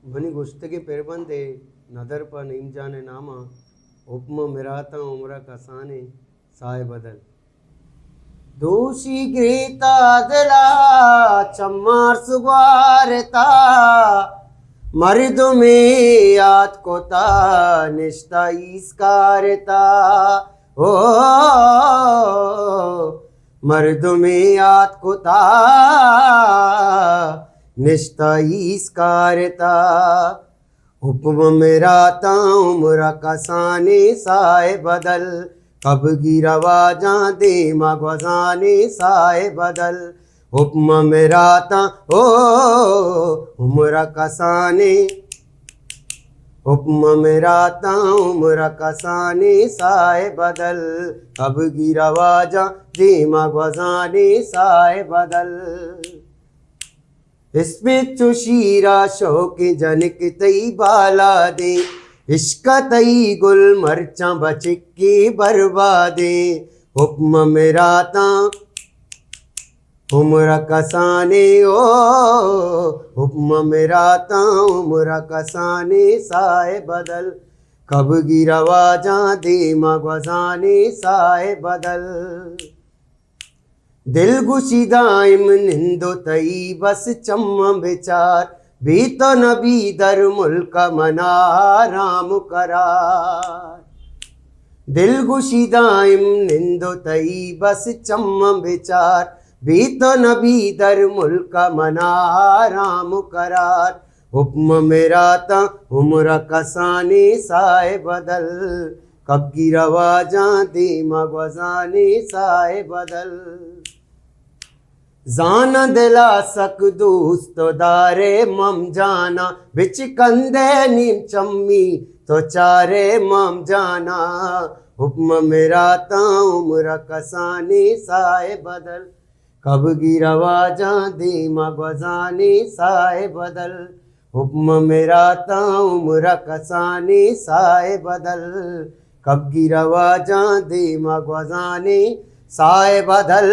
Money गुस्तगी पेरबंदे नदर पर नीम जाने नामा उपम मिराता उम्र कसाने साय बदल दोषी ग्रीता दिला चम्मार सुगवारता मर्द में याद कोता निष्ठा इसकारता ओ मर्द में याद कोता निष्ठा इसकारता हुक्म मेरा उम्र कसाने साए बदल कब गिरवा जा दे मगवजाने साए बदल हुक्म मेरा ओ उम्र कसाने हुक्म मेरा उम्र कसाने साए बदल कब गिरवा जा दे मगवजाने साए बदल इसमें चुशीरा शौक जनक तई बाला दे इश्क तई गुल मरचा बचिक्की बर्बादे हुक्म मेरा उम्र कसाने ओ हुक्म मेरा उम्र कसाने साए बदल कब गिरवा जा दे मगवजाने साए बदल दिल गुशी दाइम निंदो तई बस चम्म विचार भी तो नबी दर मुल्क मना राम करार दिल गुशी दाइम निंदो तई बस चम्म विचार भी तो नबी दर मुल्क मना राम करार हुक्म मेरा उम्र कसाने साए बदल कब गिरवा जा दे मगवजाने साए बदल जान दिला सक दोस्त दारे मम जाना बिच कंदे नीम चम्मी तो चारे मम जाना हुक्म मेरा उम्र कसाने साए बदल कब गिरवा जा दे मगवजाने साए बदल हुक्म मेरा उम्र कसाने साए बदल कब गिरवा जा दे मगवजाने साए बदल।